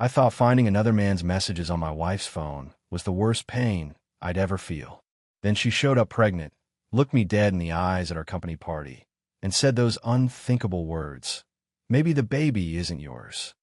I thought finding another man's messages on my wife's phone was the worst pain I'd ever feel. Then she showed up pregnant, looked me dead in the eyes at our company party, and said those unthinkable words, "Maybe the baby isn't yours."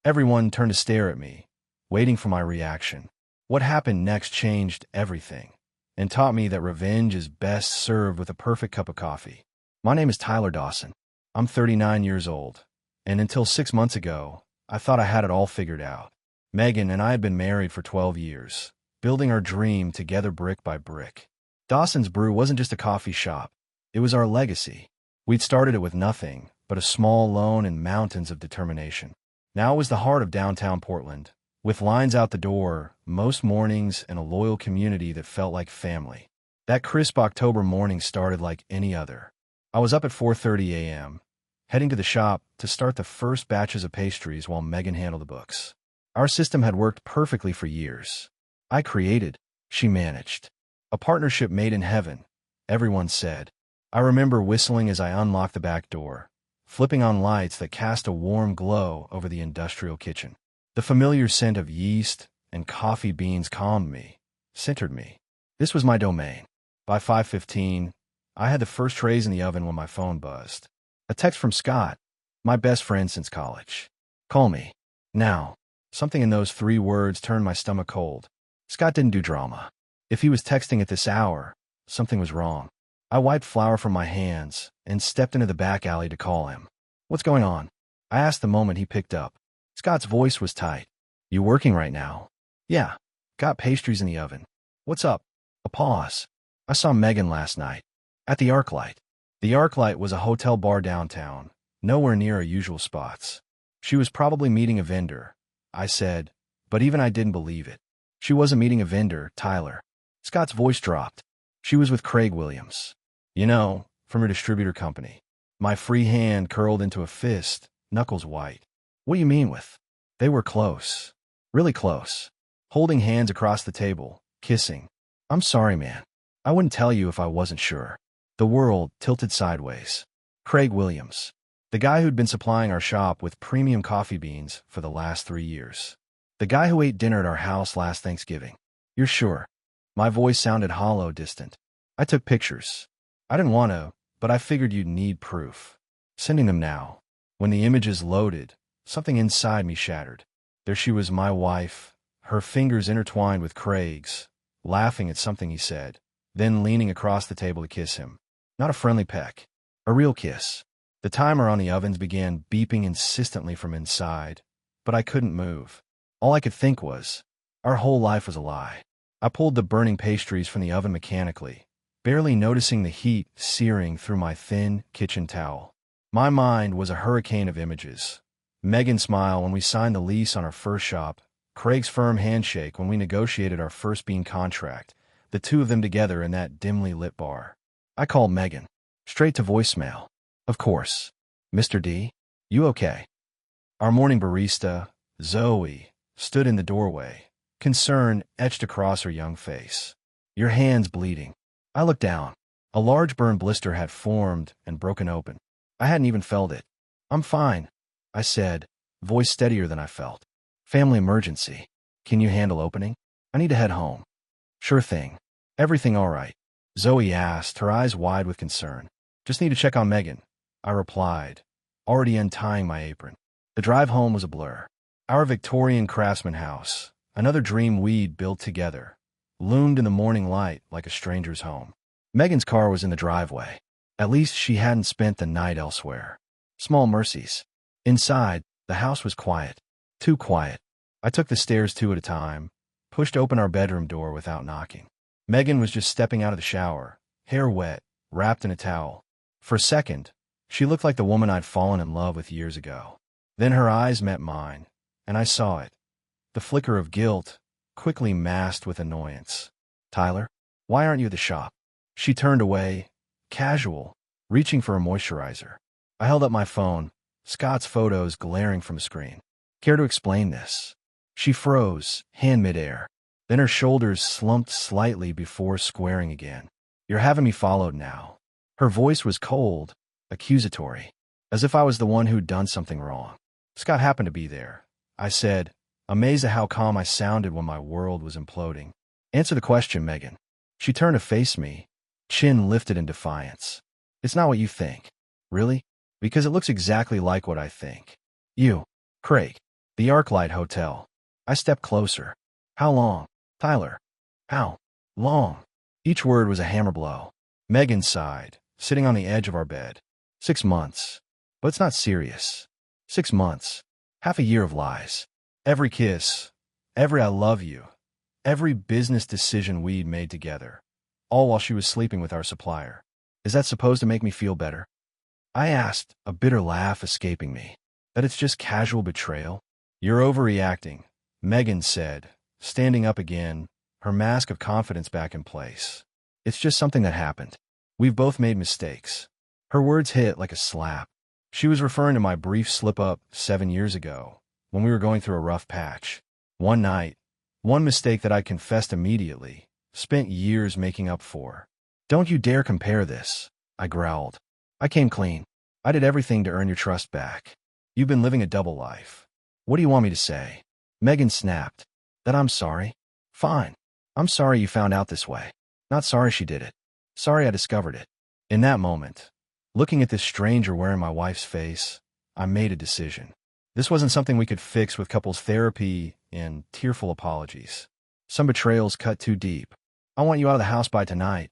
Everyone turned to stare at me, waiting for my reaction. What happened next changed everything, and taught me that revenge is best served with a perfect cup of coffee. My name is Tyler Dawson. I'm 39 years old, and until 6 months ago, I thought I had it all figured out. Megan and I had been married for 12 years, building our dream together brick by brick. Dawson's Brew wasn't just a coffee shop. It was our legacy. We'd started it with nothing but a small loan and mountains of determination. Now it was the heart of downtown Portland, with lines out the door most mornings and a loyal community that felt like family. That crisp October morning started like any other. I was up at 4:30 a.m., heading to the shop to start the first batches of pastries while Megan handled the books. Our system had worked perfectly for years. I created, she managed. A partnership made in heaven, everyone said. I remember whistling as I unlocked the back door, flipping on lights that cast a warm glow over the industrial kitchen. The familiar scent of yeast and coffee beans calmed me, centered me. This was my domain. By 5:15, I had the first trays in the oven when my phone buzzed. A text from Scott, my best friend since college. "Call me. Now." Something in those 3 words turned my stomach cold. Scott didn't do drama. If he was texting at this hour, something was wrong. I wiped flour from my hands and stepped into the back alley to call him. "What's going on?" I asked the moment he picked up. Scott's voice was tight. "You working right now?" "Yeah. Got pastries in the oven." "What's up?" A pause. "I saw Megan last night. At the ArcLight." The ArcLight was a hotel bar downtown, nowhere near our usual spots. "She was probably meeting a vendor," I said, but even I didn't believe it. "She wasn't meeting a vendor, Tyler." Scott's voice dropped. "She was with Craig Williams. You know, from her distributor company." My free hand curled into a fist, knuckles white. "What do you mean with?" "They were close. Really close. Holding hands across the table, kissing." "I'm sorry, man. I wouldn't tell you if I wasn't sure." The world tilted sideways. Craig Williams. The guy who'd been supplying our shop with premium coffee beans for the last 3 years. The guy who ate dinner at our house last Thanksgiving. "You're sure?" My voice sounded hollow, distant. "I took pictures. I didn't want to, but I figured you'd need proof." Sending them now. When the images loaded, something inside me shattered. There she was, my wife, her fingers intertwined with Craig's, laughing at something he said, then leaning across the table to kiss him. Not a friendly peck. A real kiss. The timer on the ovens began beeping insistently from inside, but I couldn't move. All I could think was, our whole life was a lie. I pulled the burning pastries from the oven mechanically, barely noticing the heat searing through my thin kitchen towel. My mind was a hurricane of images. Megan's smile when we signed the lease on our first shop, Craig's firm handshake when we negotiated our first bean contract, the 2 of them together in that dimly lit bar. I called Megan. Straight to voicemail. "Of course. Mr. D? You okay?" Our morning barista, Zoe, stood in the doorway, concern etched across her young face. "Your hand's bleeding." I looked down. A large burn blister had formed and broken open. I hadn't even felt it. "I'm fine," I said, voice steadier than I felt. "Family emergency. Can you handle opening? I need to head home." "Sure thing. Everything all right?" Zoe asked, her eyes wide with concern. "Just need to check on Megan," I replied, already untying my apron. The drive home was a blur. Our Victorian craftsman house, another dream we'd built together, loomed in the morning light like a stranger's home. Megan's car was in the driveway. At least she hadn't spent the night elsewhere. Small mercies. Inside, the house was quiet. Too quiet. I took the stairs 2 at a time, pushed open our bedroom door without knocking. Megan was just stepping out of the shower, hair wet, wrapped in a towel. For a second, she looked like the woman I'd fallen in love with years ago. Then her eyes met mine, and I saw it. The flicker of guilt, quickly masked with annoyance. "Tyler, why aren't you at the shop?" She turned away, casual, reaching for a moisturizer. I held up my phone, Scott's photos glaring from a screen. "Care to explain this?" She froze, hand midair. Then her shoulders slumped slightly before squaring again. "You're having me followed now." Her voice was cold, accusatory, as if I was the one who'd done something wrong. "Scott happened to be there," I said, amazed at how calm I sounded when my world was imploding. Answer the question, Megan. She turned to face me, chin lifted in defiance. It's not what you think. Really? Because it looks exactly like what I think. You. Craig. The Arclight Hotel. I stepped closer. How long? Tyler. How long? Each word was a hammer blow. Megan sighed, sitting on the edge of our bed. 6 months. But it's not serious. 6 months. Half a year of lies. Every kiss. Every I love you. Every business decision we'd made together. All while she was sleeping with our supplier. Is that supposed to make me feel better? I asked, a bitter laugh escaping me. That it's just casual betrayal? You're overreacting, Megan said, standing up again, her mask of confidence back in place. It's just something that happened. We've both made mistakes. Her words hit like a slap. She was referring to my brief slip-up 7 years ago, when we were going through a rough patch. One night, one mistake that I confessed immediately, spent years making up for. Don't you dare compare this, I growled. I came clean. I did everything to earn your trust back. You've been living a double life. What do you want me to say? Megan snapped. That I'm sorry? Fine. I'm sorry you found out this way. Not sorry she did it. Sorry I discovered it. In that moment, looking at this stranger wearing my wife's face, I made a decision. This wasn't something we could fix with couples therapy and tearful apologies. Some betrayals cut too deep. I want you out of the house by tonight,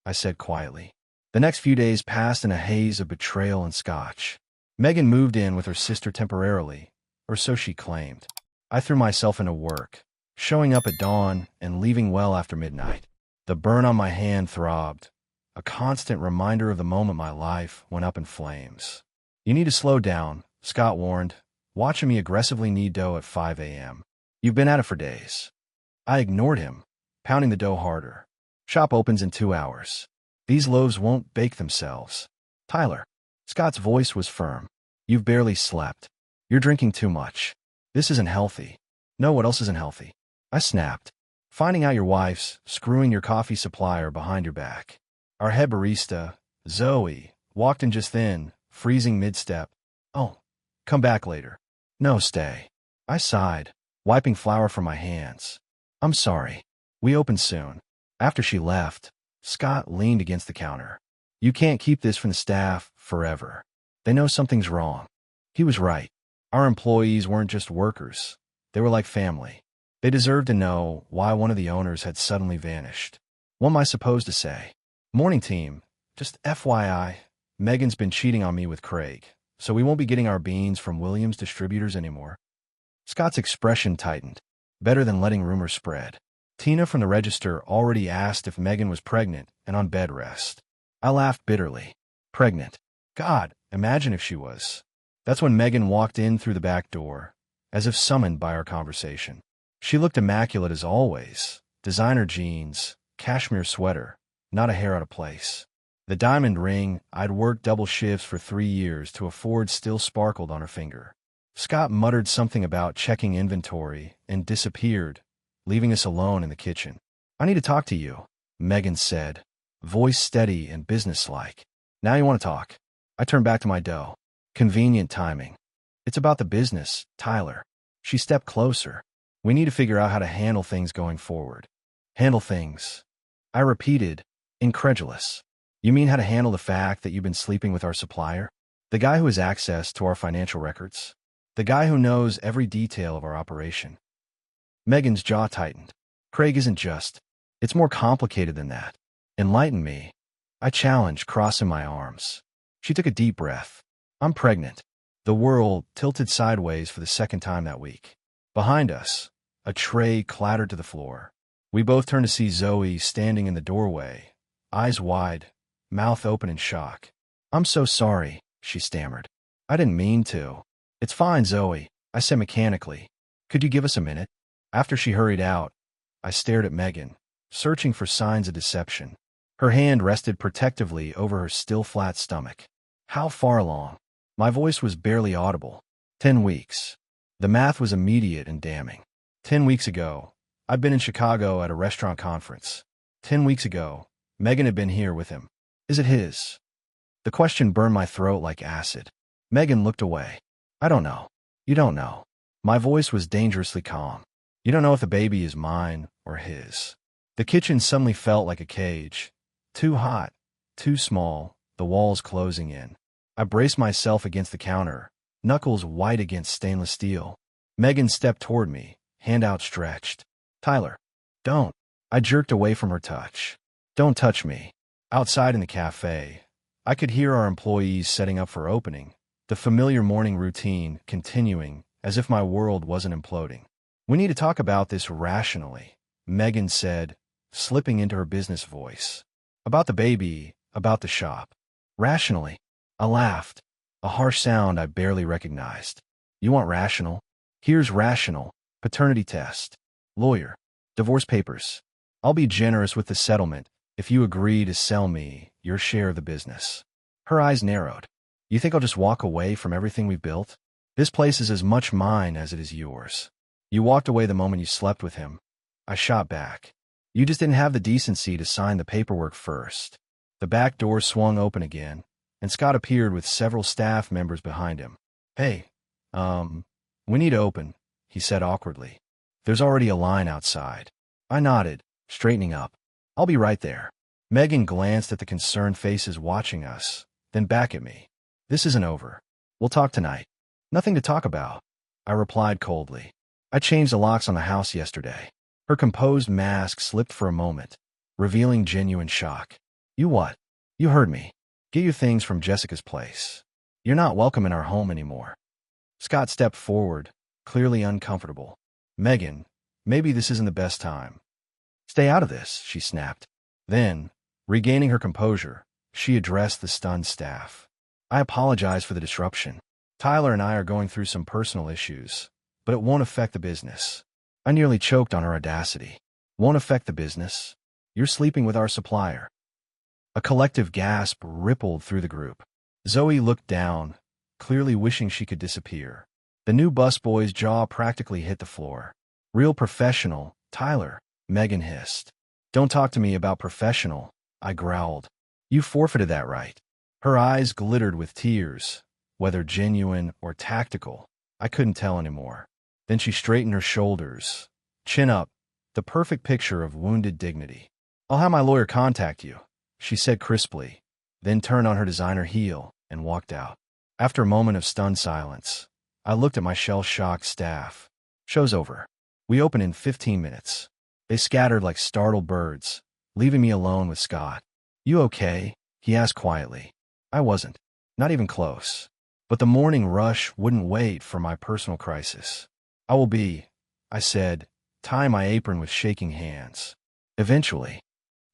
I said quietly. The next few days passed in a haze of betrayal and scotch. Megan moved in with her sister temporarily, or so she claimed. I threw myself into work, showing up at dawn and leaving well after midnight. The burn on my hand throbbed, a constant reminder of the moment my life went up in flames. You need to slow down, Scott warned, watching me aggressively knead dough at 5 a.m. You've been at it for days. I ignored him, pounding the dough harder. Shop opens in 2 hours. These loaves won't bake themselves. Tyler. Scott's voice was firm. You've barely slept. You're drinking too much. This isn't healthy. No, what else isn't healthy? I snapped. Finding out your wife's screwing your coffee supplier behind your back. Our head barista, Zoe, walked in just then, freezing mid-step. Oh, come back later. No, stay. I sighed, wiping flour from my hands. I'm sorry. We open soon. After she left, Scott leaned against the counter. You can't keep this from the staff forever. They know something's wrong. He was right. Our employees weren't just workers. They were like family. They deserved to know why one of the owners had suddenly vanished. What am I supposed to say? Morning team, just FYI, Megan's been cheating on me with Craig, so we won't be getting our beans from Williams Distributors anymore. Scott's expression tightened. Better than letting rumors spread. Tina from the register already asked if Megan was pregnant and on bed rest. I laughed bitterly. Pregnant. God, imagine if she was. That's when Megan walked in through the back door, as if summoned by our conversation. She looked immaculate as always. Designer jeans, cashmere sweater, not a hair out of place. The diamond ring I'd worked double shifts for 3 years to afford still sparkled on her finger. Scott muttered something about checking inventory and disappeared, leaving us alone in the kitchen. I need to talk to you, Megan said, voice steady and businesslike. Now you want to talk. I turned back to my dough. Convenient timing. It's about the business, Tyler. She stepped closer. We need to figure out how to handle things going forward. Handle things. I repeated, incredulous. You mean how to handle the fact that you've been sleeping with our supplier? The guy who has access to our financial records? The guy who knows every detail of our operation? Megan's jaw tightened. Craig isn't just. It's more complicated than that. Enlighten me. I challenged, crossing my arms. She took a deep breath. I'm pregnant. The world tilted sideways for the second time that week. Behind us, a tray clattered to the floor. We both turned to see Zoe standing in the doorway, eyes wide, mouth open in shock. I'm so sorry, she stammered. I didn't mean to. It's fine, Zoe, I said mechanically. Could you give us a minute? After she hurried out, I stared at Megan, searching for signs of deception. Her hand rested protectively over her still flat stomach. How far along? My voice was barely audible. 10 weeks. The math was immediate and damning. 10 weeks ago, I'd been in Chicago at a restaurant conference. 10 weeks ago, Megan had been here with him. Is it his? The question burned my throat like acid. Megan looked away. I don't know. You don't know. My voice was dangerously calm. You don't know if the baby is mine or his. The kitchen suddenly felt like a cage. Too hot, too small, the walls closing in. I braced myself against the counter, knuckles white against stainless steel. Megan stepped toward me, hand outstretched. Tyler, don't. I jerked away from her touch. Don't touch me. Outside in the cafe, I could hear our employees setting up for opening, the familiar morning routine continuing as if my world wasn't imploding. We need to talk about this rationally, Megan said, slipping into her business voice. About the baby, about the shop. Rationally. I laughed, a harsh sound I barely recognized. You want rational? Here's rational. Paternity test. Lawyer. Divorce papers. I'll be generous with the settlement if you agree to sell me your share of the business. Her eyes narrowed. You think I'll just walk away from everything we've built? This place is as much mine as it is yours. You walked away the moment you slept with him. I shot back. You just didn't have the decency to sign the paperwork first. The back door swung open again, and Scott appeared with several staff members behind him. Hey, we need to open, he said awkwardly. There's already a line outside. I nodded, straightening up. I'll be right there. Megan glanced at the concerned faces watching us, then back at me. This isn't over. We'll talk tonight. Nothing to talk about, I replied coldly. I changed the locks on the house yesterday. Her composed mask slipped for a moment, revealing genuine shock. You what? You heard me. Get your things from Jessica's place. You're not welcome in our home anymore. Scott stepped forward, clearly uncomfortable. Megan, maybe this isn't the best time. Stay out of this, she snapped. Then, regaining her composure, she addressed the stunned staff. I apologize for the disruption. Tyler and I are going through some personal issues, but it won't affect the business. I nearly choked on her audacity. Won't affect the business? You're sleeping with our supplier. A collective gasp rippled through the group. Zoe looked down, clearly wishing she could disappear. The new busboy's jaw practically hit the floor. Real professional, Tyler, Megan hissed. Don't talk to me about professional, I growled. You forfeited that right. Her eyes glittered with tears, whether genuine or tactical. I couldn't tell anymore. Then she straightened her shoulders, chin up, the perfect picture of wounded dignity. I'll have my lawyer contact you, she said crisply, then turned on her designer heel and walked out. After a moment of stunned silence, I looked at my shell-shocked staff. Show's over. We open in 15 minutes. They scattered like startled birds, leaving me alone with Scott. You okay? He asked quietly. I wasn't. Not even close. But the morning rush wouldn't wait for my personal crisis. I will be, I said, tying my apron with shaking hands. Eventually.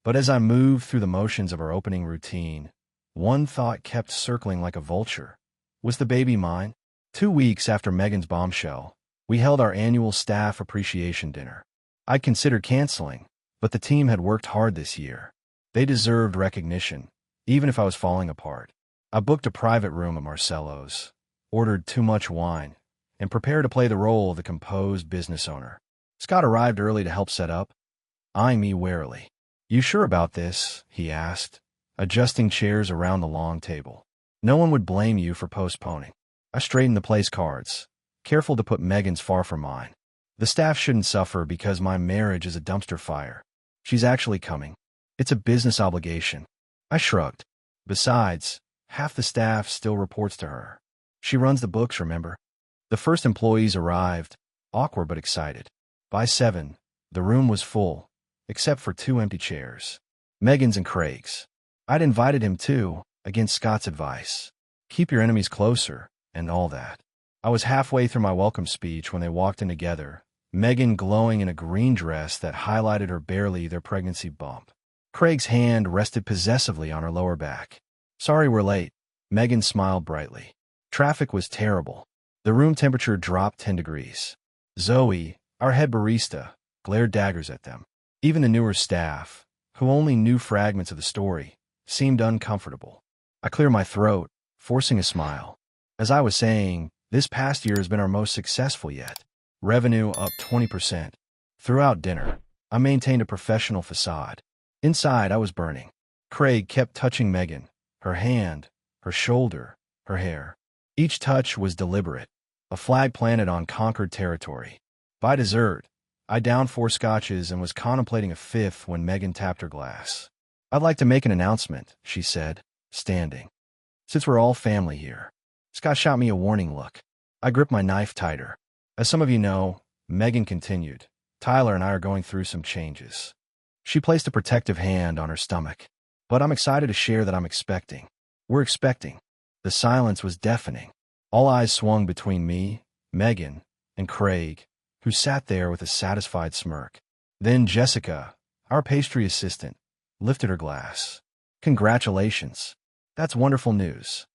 But as I moved through the motions of our opening routine, one thought kept circling like a vulture. Was the baby mine? 2 weeks after Megan's bombshell, we held our annual staff appreciation dinner. I'd considered canceling, but the team had worked hard this year. They deserved recognition, even if I was falling apart. I booked a private room at Marcello's, ordered too much wine, and prepared to play the role of the composed business owner. Scott arrived early to help set up, eyeing me warily. You sure about this? He asked, adjusting chairs around the long table. No one would blame you for postponing. I straightened the place cards, careful to put Megan's far from mine. The staff shouldn't suffer because my marriage is a dumpster fire. She's actually coming. It's a business obligation. I shrugged. Besides, half the staff still reports to her. She runs the books, remember? The first employees arrived, awkward but excited. By 7, the room was full, except for 2 empty chairs. Megan's and Craig's. I'd invited him too, against Scott's advice. Keep your enemies closer, and all that. I was halfway through my welcome speech when they walked in together, Megan glowing in a green dress that highlighted her barely their pregnancy bump. Craig's hand rested possessively on her lower back. Sorry we're late. Megan smiled brightly. Traffic was terrible. The room temperature dropped 10 degrees. Zoe, our head barista, glared daggers at them. Even the newer staff, who only knew fragments of the story, seemed uncomfortable. I cleared my throat, forcing a smile. As I was saying, this past year has been our most successful yet. Revenue up 20%. Throughout dinner, I maintained a professional facade. Inside, I was burning. Craig kept touching Megan, her hand, her shoulder, her hair. Each touch was deliberate, a flag planted on conquered territory. By dessert, I downed 4 scotches and was contemplating a 5th when Megan tapped her glass. "I'd like to make an announcement," she said, standing. "Since we're all family here." Scott shot me a warning look. I gripped my knife tighter. "As some of you know," Megan continued, "Tyler and I are going through some changes." She placed a protective hand on her stomach. "But I'm excited to share that I'm expecting. We're expecting." The silence was deafening. All eyes swung between me, Megan, and Craig, who sat there with a satisfied smirk. Then Jessica, our pastry assistant, lifted her glass. "Congratulations. That's wonderful news."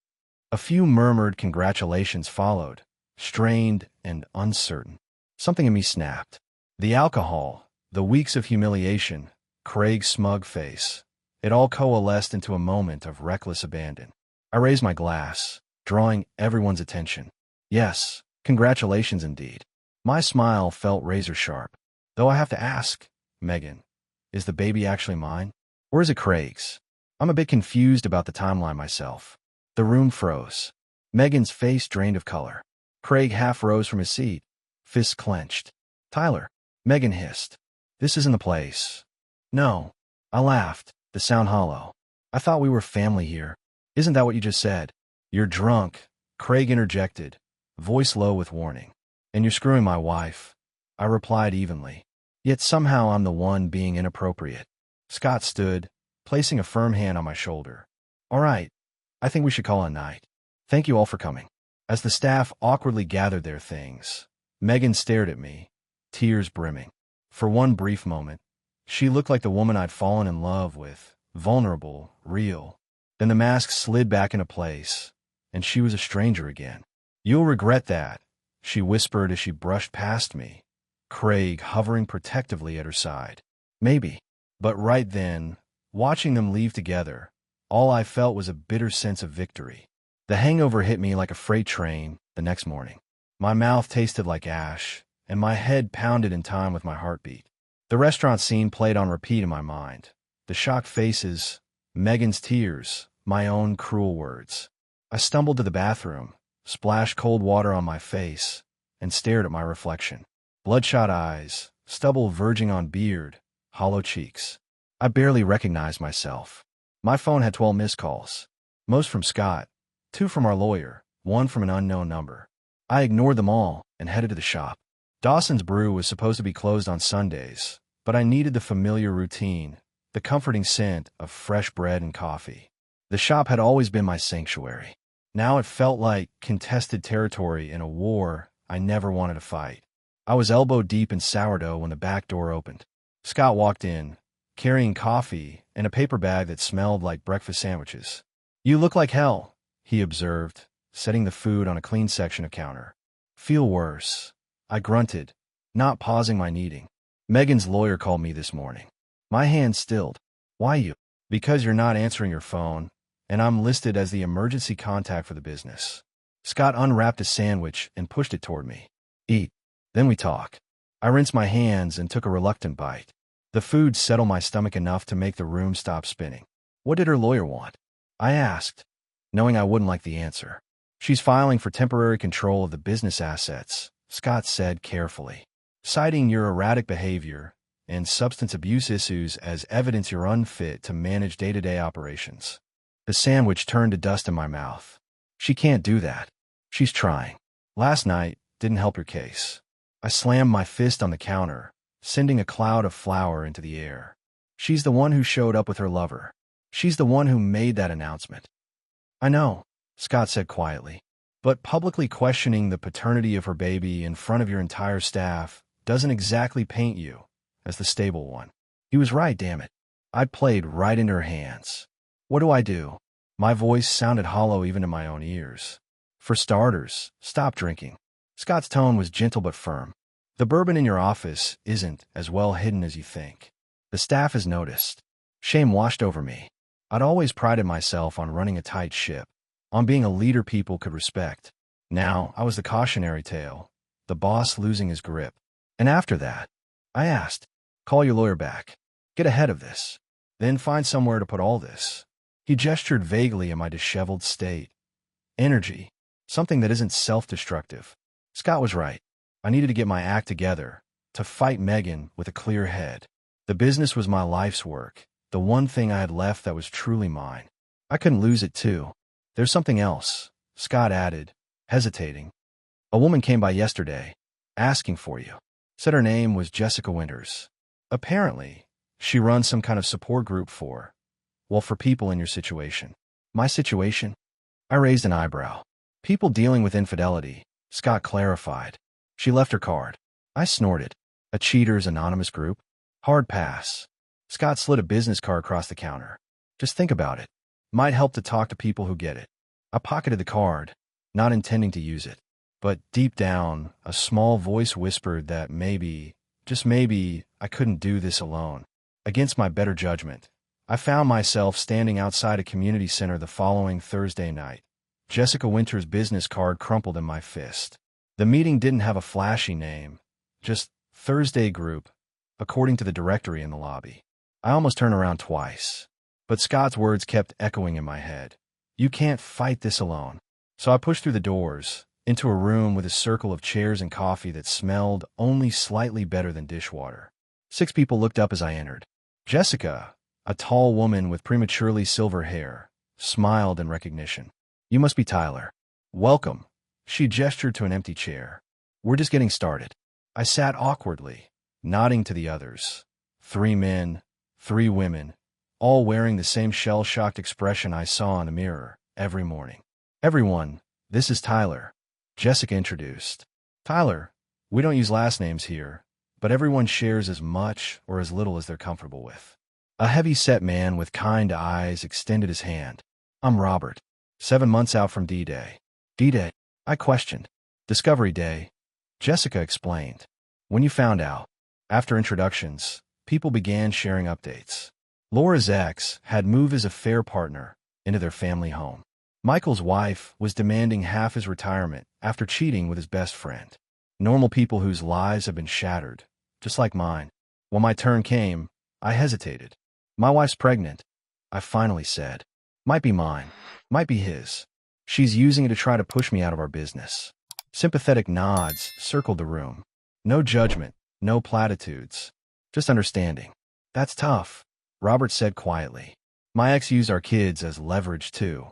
A few murmured congratulations followed, strained and uncertain. Something in me snapped. The alcohol, the weeks of humiliation, Craig's smug face. It all coalesced into a moment of reckless abandon. I raised my glass, drawing everyone's attention. "Yes, congratulations indeed." My smile felt razor-sharp. "Though I have to ask, Megan, is the baby actually mine? Or is it Craig's?" I'm a bit confused about the timeline myself. The room froze. Megan's face drained of color. Craig half rose from his seat, fists clenched. "Tyler," Megan hissed. "This isn't the place." "No." I laughed, the sound hollow. "I thought we were family here." "Isn't that what you just said?" "You're drunk," Craig interjected, voice low with warning. "And you're screwing my wife," I replied evenly. Yet somehow I'm the one being inappropriate. Scott stood, placing a firm hand on my shoulder. "All right, I think we should call it a night. Thank you all for coming." As the staff awkwardly gathered their things, Megan stared at me, tears brimming. For one brief moment, she looked like the woman I'd fallen in love with, vulnerable, real. Then the mask slid back into place, and she was a stranger again. "You'll regret that," she whispered as she brushed past me, Craig hovering protectively at her side. "Maybe." But right then, watching them leave together, all I felt was a bitter sense of victory. The hangover hit me like a freight train the next morning. My mouth tasted like ash, and my head pounded in time with my heartbeat. The restaurant scene played on repeat in my mind. The shocked faces, Megan's tears, my own cruel words. I stumbled to the bathroom, splashed cold water on my face, and stared at my reflection. Bloodshot eyes, stubble verging on beard, hollow cheeks. I barely recognized myself. My phone had 12 missed calls. Most from Scott, 2 from our lawyer, 1 from an unknown number. I ignored them all and headed to the shop. Dawson's Brew was supposed to be closed on Sundays, but I needed the familiar routine, the comforting scent of fresh bread and coffee. The shop had always been my sanctuary. Now it felt like contested territory in a war I never wanted to fight. I was elbow deep in sourdough when the back door opened. Scott walked in, carrying coffee and a paper bag that smelled like breakfast sandwiches. "You look like hell," he observed, setting the food on a clean section of counter. "Feel worse," I grunted, not pausing my kneading. "Megan's lawyer called me this morning." My hand stilled. "Why you?" "Because you're not answering your phone, and I'm listed as the emergency contact for the business." Scott unwrapped a sandwich and pushed it toward me. "Eat. Then we talk." I rinsed my hands and took a reluctant bite. The food settled my stomach enough to make the room stop spinning. "What did her lawyer want?" I asked, knowing I wouldn't like the answer. "She's filing for temporary control of the business assets," Scott said carefully, "citing your erratic behavior and substance abuse issues as evidence you're unfit to manage day-to-day operations." The sandwich turned to dust in my mouth. "She can't do that. She's trying. Last night didn't help your case." I slammed my fist on the counter, sending a cloud of flour into the air. "She's the one who showed up with her lover. She's the one who made that announcement." "I know," Scott said quietly, "but publicly questioning the paternity of her baby in front of your entire staff doesn't exactly paint you as the stable one." He was right, damn it. I'd played right into her hands. "What do I do?" My voice sounded hollow even in my own ears. "For starters, stop drinking." Scott's tone was gentle but firm. "The bourbon in your office isn't as well hidden as you think. The staff has noticed." Shame washed over me. I'd always prided myself on running a tight ship, on being a leader people could respect. Now I was the cautionary tale, the boss losing his grip. And after that, I asked, "Call your lawyer back. Get ahead of this. Then find somewhere to put all this." He gestured vaguely at my disheveled state. "Energy. Something that isn't self-destructive." Scott was right. I needed to get my act together, to fight Megan with a clear head. The business was my life's work, the one thing I had left that was truly mine. I couldn't lose it too. There's something else, Scott added, hesitating. A woman came by yesterday, asking for you. Said her name was Jessica Winters. Apparently, she runs some kind of support group for people in your situation. My situation? I raised an eyebrow. People dealing with infidelity, Scott clarified. She left her card. I snorted. A cheaters anonymous group? Hard pass. Scott slid a business card across the counter. Just think about it. Might help to talk to people who get it. I pocketed the card, not intending to use it. But deep down, a small voice whispered that maybe, just maybe, I couldn't do this alone. Against my better judgment, I found myself standing outside a community center the following Thursday night. Jessica Winters' business card crumpled in my fist. The meeting didn't have a flashy name, just Thursday Group, according to the directory in the lobby. I almost turned around twice, but Scott's words kept echoing in my head. You can't fight this alone. So I pushed through the doors, into a room with a circle of chairs and coffee that smelled only slightly better than dishwater. 6 people looked up as I entered. Jessica, a tall woman with prematurely silver hair, smiled in recognition. You must be Tyler. Welcome. She gestured to an empty chair. We're just getting started. I sat awkwardly, nodding to the others. 3 men, 3 women, all wearing the same shell-shocked expression I saw in the mirror every morning. Everyone, this is Tyler, Jessica introduced. Tyler, we don't use last names here, but everyone shares as much or as little as they're comfortable with. A heavy-set man with kind eyes extended his hand. I'm Robert. 7 months out from D-Day. D-Day? I questioned. Discovery Day, Jessica explained. When you found out. After introductions, people began sharing updates. Laura's ex had moved as a fair partner into their family home. Michael's wife was demanding half his retirement after cheating with his best friend. Normal people whose lives have been shattered, just like mine. When my turn came, I hesitated. My wife's pregnant, I finally said. Might be mine, might be his. She's using it to try to push me out of our business. Sympathetic nods circled the room. No judgment, no platitudes, just understanding. That's tough, Robert said quietly. My ex used our kids as leverage too.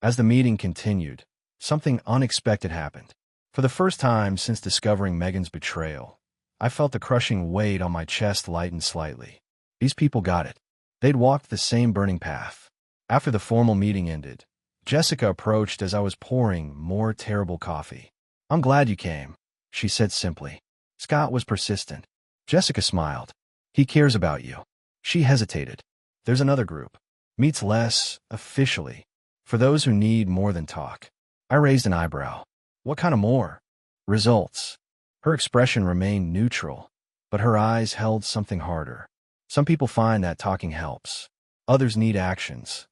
As the meeting continued, something unexpected happened. For the first time since discovering Megan's betrayal, I felt the crushing weight on my chest lighten slightly. These people got it. They'd walked the same burning path. After the formal meeting ended, Jessica approached as I was pouring more terrible coffee. I'm glad you came, she said simply. Scott was persistent. Jessica smiled. He cares about you. She hesitated. There's another group. Meets less, officially, for those who need more than talk. I raised an eyebrow. What kind of more? Results. Her expression remained neutral, but her eyes held something harder. Some people find that talking helps. Others need actions.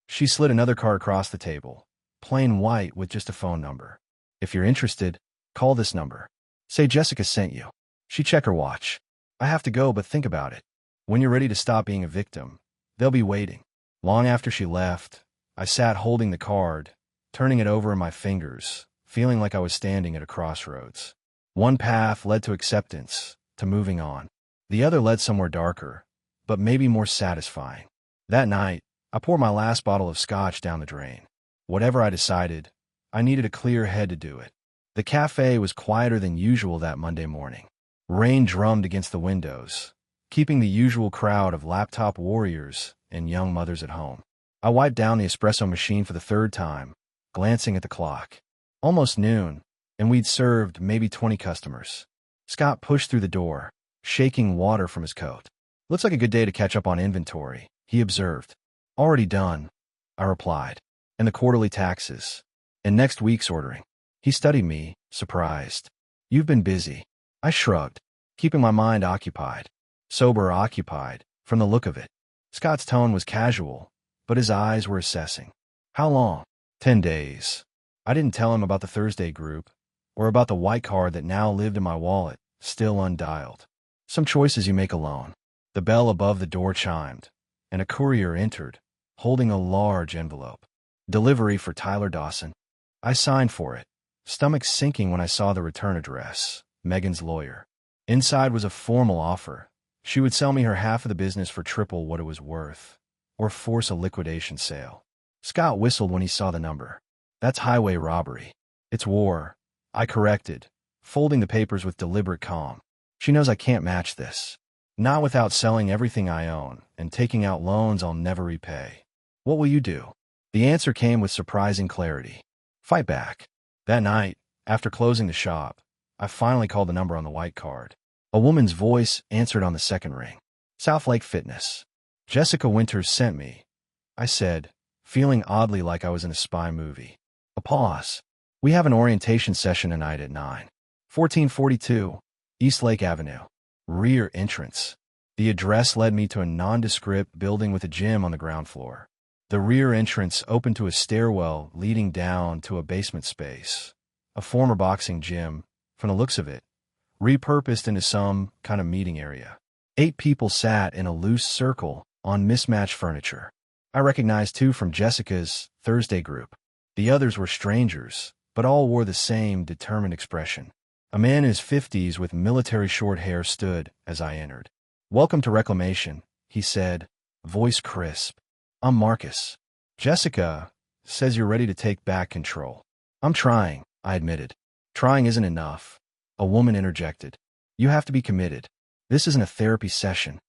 She slid another card across the table, plain white with just a phone number. If you're interested, call this number. Say Jessica sent you. She checked her watch. I have to go, but think about it. When you're ready to stop being a victim, they'll be waiting. Long after she left, I sat holding the card, turning it over in my fingers, feeling like I was standing at a crossroads. One path led to acceptance, to moving on. The other led somewhere darker, but maybe more satisfying. That night, I poured my last bottle of scotch down the drain. Whatever I decided, I needed a clear head to do it. The cafe was quieter than usual that Monday morning. Rain drummed against the windows, keeping the usual crowd of laptop warriors and young mothers at home. I wiped down the espresso machine for the 3rd time, glancing at the clock. Almost noon, and we'd served maybe 20 customers. Scott pushed through the door, shaking water from his coat. Looks like a good day to catch up on inventory, he observed. Already done, I replied. And the quarterly taxes. And next week's ordering. He studied me, surprised. You've been busy. I shrugged, keeping my mind occupied. Sober occupied, from the look of it. Scott's tone was casual, but his eyes were assessing. How long? 10 days. I didn't tell him about the Thursday group, or about the white card that now lived in my wallet, still undialed. Some choices you make alone. The bell above the door chimed, and a courier entered, holding a large envelope. Delivery for Tyler Dawson. I signed for it, stomach sinking when I saw the return address, Megan's lawyer. Inside was a formal offer. She would sell me her half of the business for triple what it was worth, or force a liquidation sale. Scott whistled when he saw the number. That's highway robbery. It's war, I corrected, folding the papers with deliberate calm. She knows I can't match this. Not without selling everything I own and taking out loans I'll never repay. What will you do? The answer came with surprising clarity. Fight back. That night, after closing the shop, I finally called the number on the white card. A woman's voice answered on the second ring. South Lake Fitness. Jessica Winters sent me, I said, feeling oddly like I was in a spy movie. A pause. We have an orientation session tonight at 9. 1442, East Lake Avenue. Rear entrance. The address led me to a nondescript building with a gym on the ground floor. The rear entrance opened to a stairwell leading down to a basement space, a former boxing gym, from the looks of it, repurposed into some kind of meeting area. 8 people sat in a loose circle on mismatched furniture. I recognized 2 from Jessica's Thursday group. The others were strangers, but all wore the same determined expression. A man in his 50s with military short hair stood as I entered. Welcome to Reclamation, he said, voice crisp. I'm Marcus. Jessica says you're ready to take back control. I'm trying, I admitted. Trying isn't enough. A woman interjected. You have to be committed. This isn't a therapy session.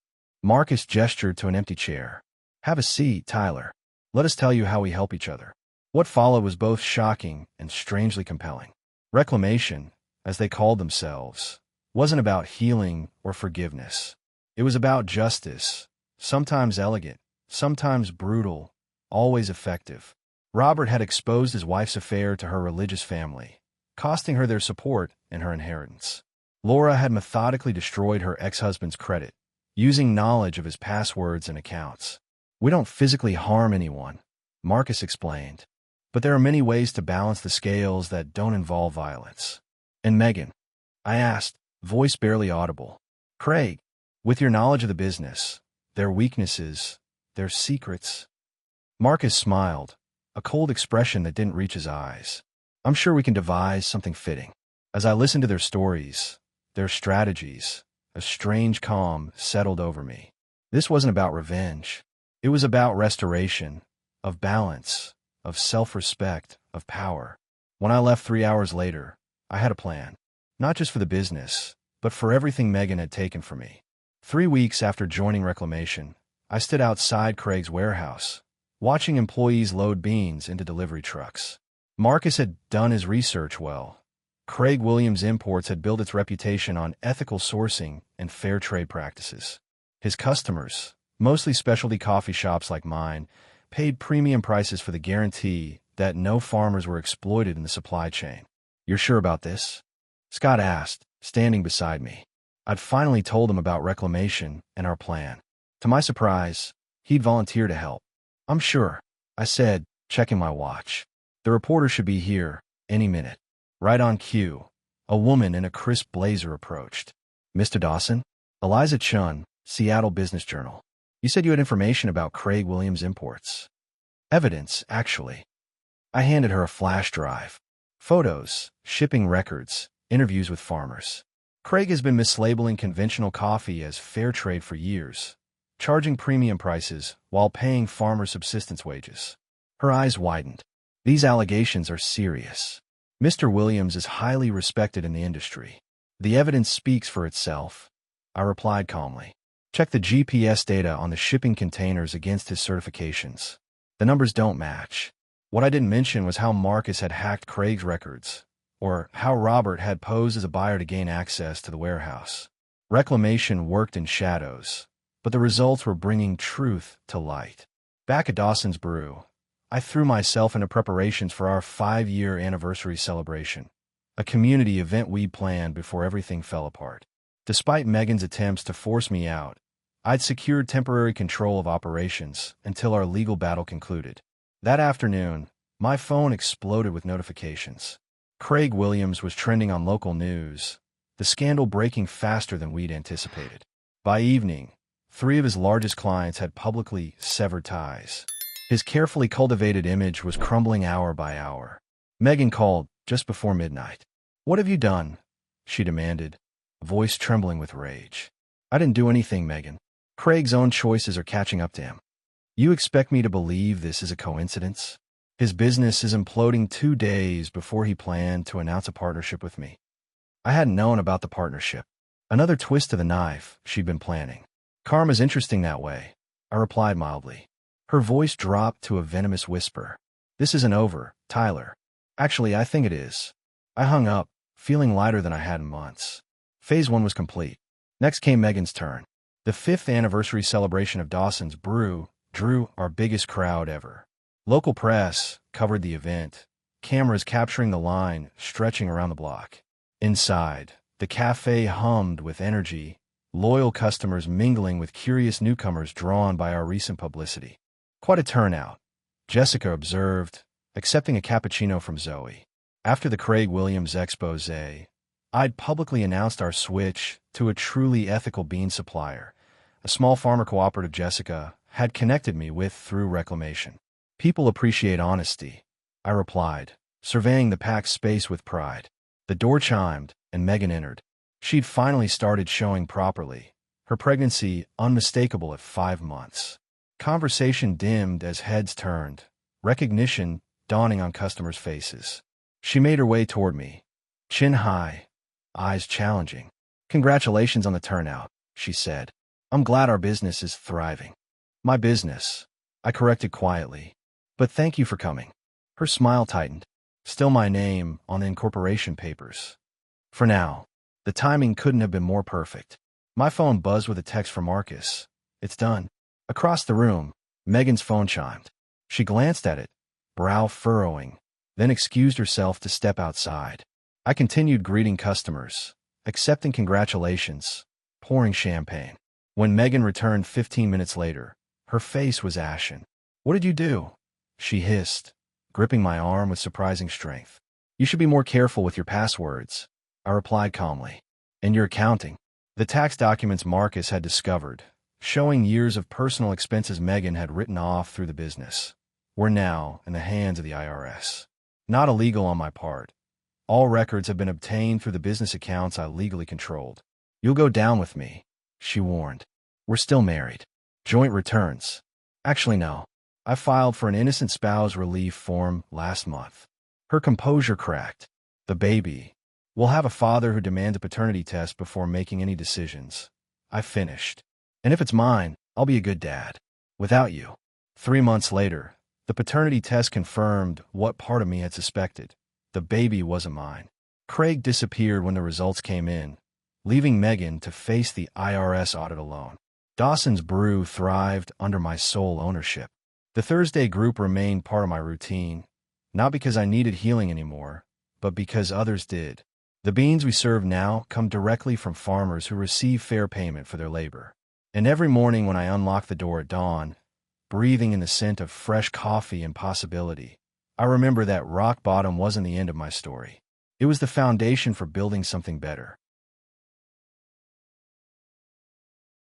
Marcus gestured to an empty chair. Have a seat, Tyler. Let us tell you how we help each other. What followed was both shocking and strangely compelling. Reclamation, as they called themselves, wasn't about healing or forgiveness. It was about justice, sometimes elegant, sometimes brutal, always effective. Robert had exposed his wife's affair to her religious family, costing her their support and her inheritance. Laura had methodically destroyed her ex-husband's credit, using knowledge of his passwords and accounts. We don't physically harm anyone, Marcus explained, but there are many ways to balance the scales that don't involve violence. And Megan? I asked, voice barely audible. Craig, with your knowledge of the business, their weaknesses, their secrets. Marcus smiled, a cold expression that didn't reach his eyes. I'm sure we can devise something fitting. As I listened to their stories, their strategies, a strange calm settled over me. This wasn't about revenge. It was about restoration, of balance, of self-respect, of power. When I left 3 hours later, I had a plan. Not just for the business, but for everything Megan had taken from me. 3 weeks after joining Reclamation, I stood outside Craig's warehouse, watching employees load beans into delivery trucks. Marcus had done his research well. Craig Williams Imports had built its reputation on ethical sourcing and fair trade practices. His customers, mostly specialty coffee shops like mine, paid premium prices for the guarantee that no farmers were exploited in the supply chain. You're sure about this? Scott asked, standing beside me. I'd finally told him about Reclamation and our plan. To my surprise, he'd volunteer to help. I'm sure, I said, checking my watch. The reporter should be here any minute. Right on cue, a woman in a crisp blazer approached. Mr. Dawson? Eliza Chun, Seattle Business Journal. You said you had information about Craig Williams Imports. Evidence, actually. I handed her a flash drive. Photos, shipping records, interviews with farmers. Craig has been mislabeling conventional coffee as fair trade for years, charging premium prices while paying farmer subsistence wages. Her eyes widened. These allegations are serious. Mr. Williams is highly respected in the industry. The evidence speaks for itself, I replied calmly. Check the GPS data on the shipping containers against his certifications. The numbers don't match. What I didn't mention was how Marcus had hacked Craig's records, or how Robert had posed as a buyer to gain access to the warehouse. Reclamation worked in shadows, but the results were bringing truth to light. Back at Dawson's Brew, I threw myself into preparations for our 5-year anniversary celebration, a community event we planned before everything fell apart. Despite Megan's attempts to force me out, I'd secured temporary control of operations until our legal battle concluded. That afternoon, my phone exploded with notifications. Craig Williams was trending on local news, the scandal breaking faster than we'd anticipated. By evening, 3 of his largest clients had publicly severed ties. His carefully cultivated image was crumbling hour by hour. Megan called, just before midnight. "What have you done?" she demanded, voice trembling with rage. "I didn't do anything, Megan. Craig's own choices are catching up to him. You expect me to believe this is a coincidence? His business is imploding 2 days before he planned to announce a partnership with me. I hadn't known about the partnership. Another twist to the knife she'd been planning. Karma's interesting that way," I replied mildly. Her voice dropped to a venomous whisper. "This isn't over, Tyler. Actually, I think it is." I hung up, feeling lighter than I had in months. Phase 1 was complete. Next came Megan's turn. The 5th anniversary celebration of Dawson's Brew drew our biggest crowd ever. Local press covered the event, cameras capturing the line stretching around the block. Inside, the cafe hummed with energy, loyal customers mingling with curious newcomers drawn by our recent publicity. "Quite a turnout," Jessica observed, accepting a cappuccino from Zoe. After the Craig Williams expose, I'd publicly announced our switch to a truly ethical bean supplier, a small farmer cooperative Jessica had connected me with through Reclamation. "People appreciate honesty," I replied, surveying the packed space with pride. The door chimed, and Megan entered. She'd finally started showing properly, her pregnancy unmistakable at 5 months. Conversation dimmed as heads turned, recognition dawning on customers' faces. She made her way toward me, chin high, eyes challenging. "Congratulations on the turnout," she said. "I'm glad our business is thriving." "My business," I corrected quietly. "But thank you for coming." Her smile tightened. "Still my name on the incorporation papers. For now." The timing couldn't have been more perfect. My phone buzzed with a text from Marcus. "It's done." Across the room, Megan's phone chimed. She glanced at it, brow furrowing, then excused herself to step outside. I continued greeting customers, accepting congratulations, pouring champagne. When Megan returned 15 minutes later, her face was ashen. "What did you do?" she hissed, gripping my arm with surprising strength. "You should be more careful with your passwords," I replied calmly. "And your accounting." The tax documents Marcus had discovered, showing years of personal expenses Megan had written off through the business, were now in the hands of the IRS. Not illegal on my part. All records have been obtained through the business accounts I legally controlled. "You'll go down with me," she warned. "We're still married." "Joint returns." "Actually, no. I filed for an innocent spouse relief form last month." Her composure cracked. "The baby. We'll have a father who demands a paternity test before making any decisions," I finished. "And if it's mine, I'll be a good dad. Without you." 3 months later, the paternity test confirmed what part of me had suspected. The baby wasn't mine. Craig disappeared when the results came in, leaving Megan to face the IRS audit alone. Dawson's Brew thrived under my sole ownership. The Thursday group remained part of my routine, not because I needed healing anymore, but because others did. The beans we serve now come directly from farmers who receive fair payment for their labor. And every morning when I unlock the door at dawn, breathing in the scent of fresh coffee and possibility, I remember that rock bottom wasn't the end of my story. It was the foundation for building something better.